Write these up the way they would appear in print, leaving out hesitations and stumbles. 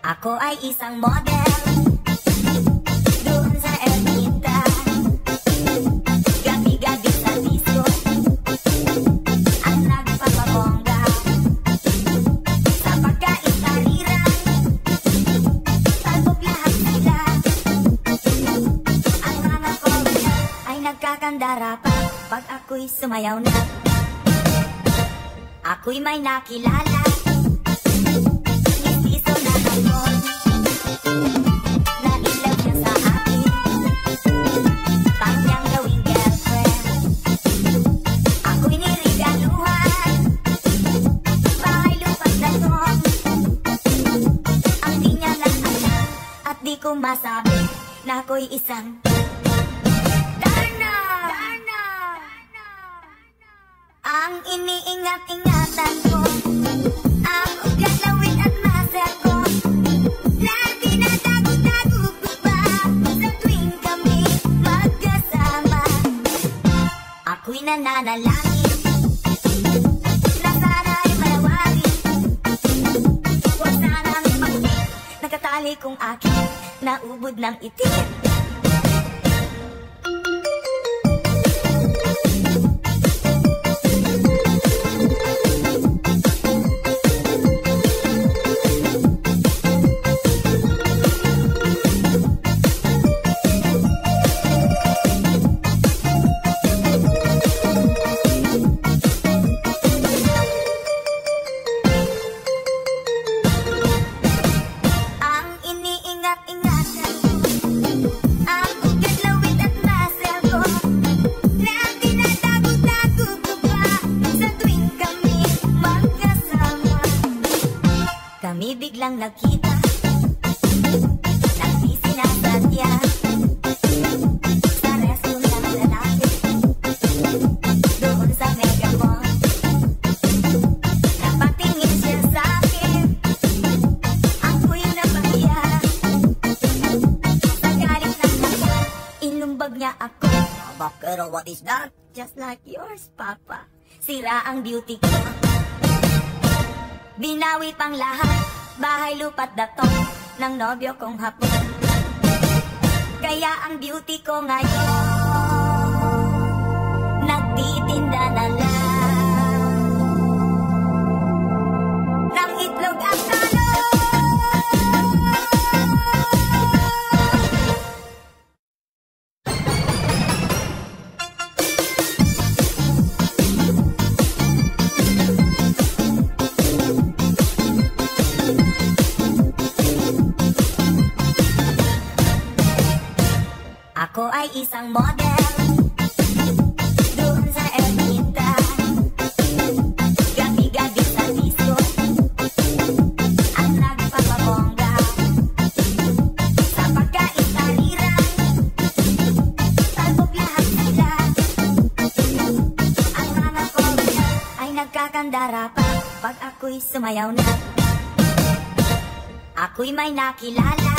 Ako ay isang model doon sa Ermita, gabi-gabi sa disco ang nagpapabongga. Sa pagkaitaliran, talbog lahat sila. Ang mga kobra ay nagkakandara pa pag ako'y sumayaw na. Ako'y may nakilala, mistiso na ako, nailaw siya sa akin, pangyang gawing girlfriend. Ako'y nirigaluhan, bahay lupas na to. Ang di niya lang alam at di ko masabi na ako'y isang Darna! Ang iniingat-ingatan ko, ang ugalawin at maser ko, na tinatago-tago ko pa sa tuwing kami magkasama. Ako'y nananalangin na sana'y malawari, huwag sanang maging nakatali kong akin na ubod ng itim. Kami biglang nagkita, nagsisinasadya sa resto ng lalaki doon sa Mega Mall. Napatingin siya sa akin, ako'y napahiya. Sa galit ng lakas, inumbag niya ako. Pero what is that? Just like yours, Papa. Sira ang beauty ko. Binawi pang lahat, bahay lupat datong ng nobyo kong hapon. Kaya ang beauty ko ngayon, nagtitinda na lang ng itlog at talong. Ako ay isang model doon sa Ermita, gabi-gabi sa disco ang nagpapabongga. Sa pagkaitaliran, talbog lahat sila. Ang mga kobra ay nagkakandara pa pag ako'y sumayaw na. Ako'y may nakilala,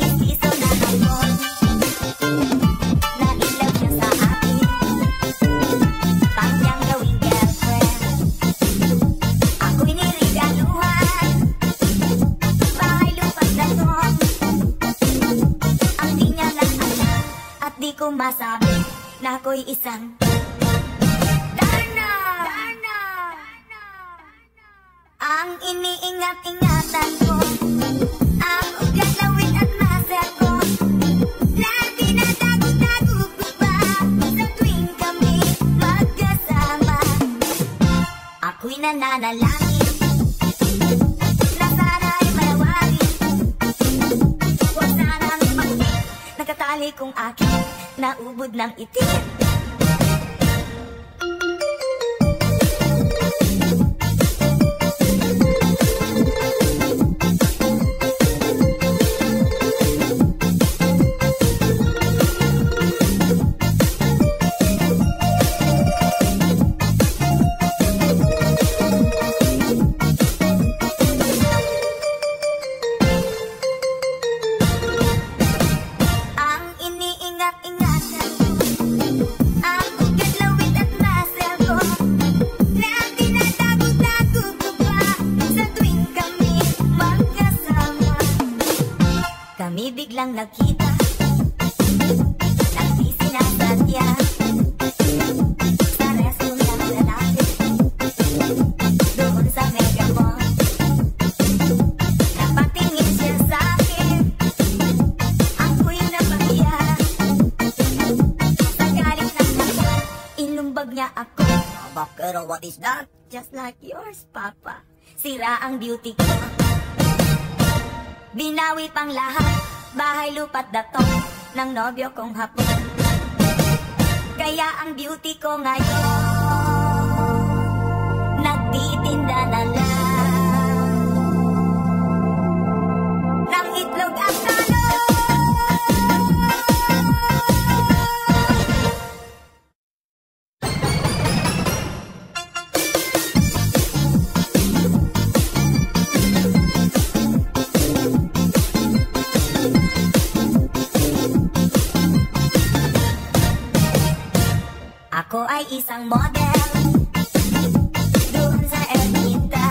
mistiso na ako, nailaw siya sa akin, pangyang gawing girlfriend. Ako'y nirigaluhan, bahay lupas na to. Ang di niya lang alam at di ko masabi na ako'y isang Darna! Ang iniingat-ingatan ko, ang ugalawin at maser ko, na tinatago-tago ko pa sa tuwing kami magkasama. Ako'y nananalangin na sana'y malawari, huwag sanang maging nakatali kong akin na ubod ng itim. Ang iniingat-ingatan ko, Kami biglang nagkita nang di sinasadya sa resto ng lalaki doon sa Mega Mall. Napatingin siya sa akin, ako'y napahiya. Sa galit ng kanya, inumbag niya ako. Pero what is that? Just like yours, Papa. Sira ang beauty ko. Binawi pang lahat, bahay lupa't dato ng nobyo kong hapon. Kaya ang beauty ko ngayon nagtitinda na lang ng itlog at talong. Ako ay isang model doon sa Ermita,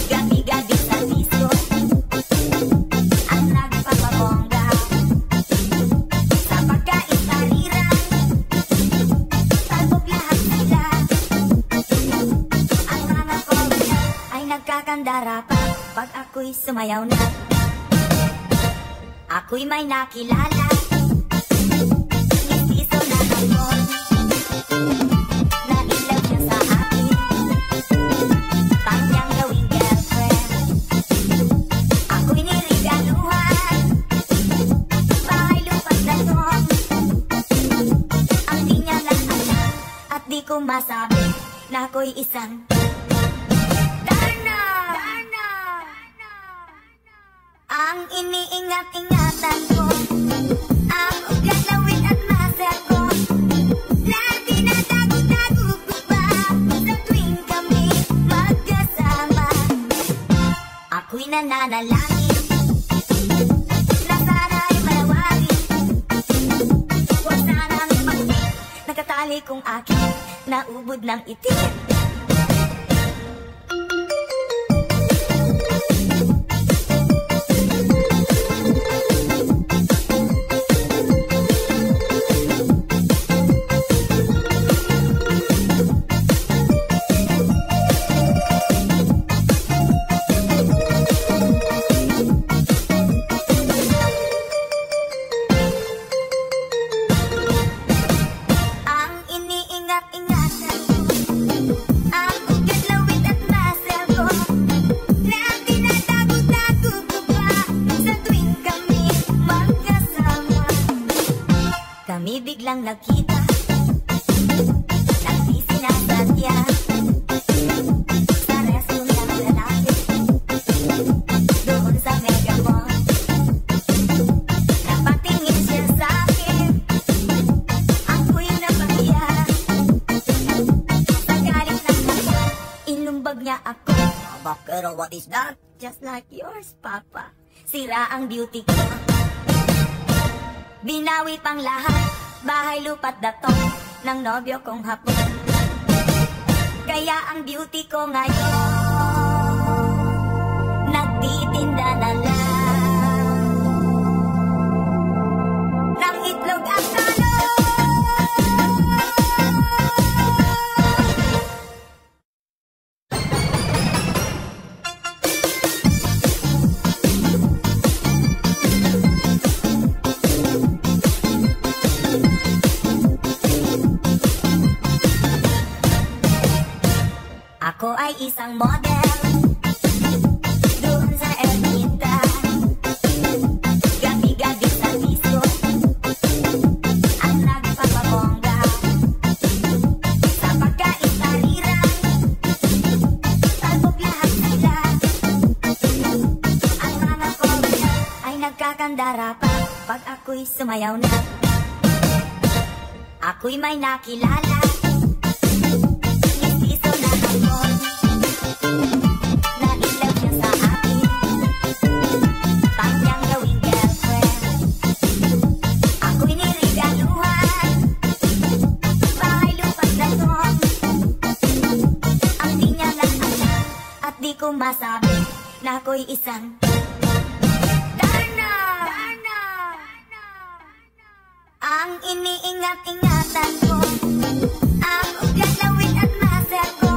gabi-gabi sa disco ang nagpapabongga. Sa pagkain-tariran, talbog lahat sila. Ang mga korea ay nagkakandara pa pag ako'y sumayaw na. Ako'y may nakilala, nailaw niya sa akin, kanyang gawing girlfriend. Ako'y nirigaluhan, bahay lupa't latong. Ang di niya lang alam at di ko masabi na ako'y isang Darna! Ang iniingat-ingatan ko, ang ugalawin at maser ko, na tinatago-tago ko pa sa tuwing kami magkasama. Ako'y nananalangin na sana'y malawagin, huwag sanang maging nakatali kong akin na ubod ng itim. Kami biglang nagkita nang di sinasadya sa resto ng lalaki doon sa Mega Mall. Napatingin siya sa akin, ako'y napahiya. Sa galit ng kanya, inumbag niya ako. Pero what is that? Just like yours, Papa. Sira ang beauty ko. Binawi pang lahat, bahay lupa't dato ng nobyo kong hapon. Kaya ang beauty ko ngayon nagtitinda na lang ng itlog at talong. Ako ay isang model doon sa Ermita, gabi-gabi sa disco ang nagpapabongga. Sa pagkain-tariran, talbog lahat sila. Ang mga korea ay nagkakandara pa pag ako'y sumayaw na. Ako'y may nakilala, nailaw niya sa akin, kanyang gawing girlfriend. Ako'y nirigaluhan, bahay lupa't latong. Ang di niya lang alam at di ko masabi na ako'y isang Darna! Ang iniingat-ingatan ko, ang ugalawin at muscle ko.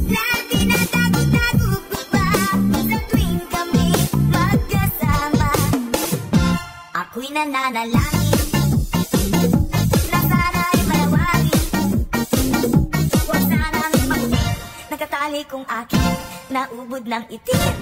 Lagi na dago-dago ko pa sa tuwing kami magkasama. Ako'y nananalangin na sana'y malawagin. Huwag sanang maging nakatali kong akin naubod ng itim.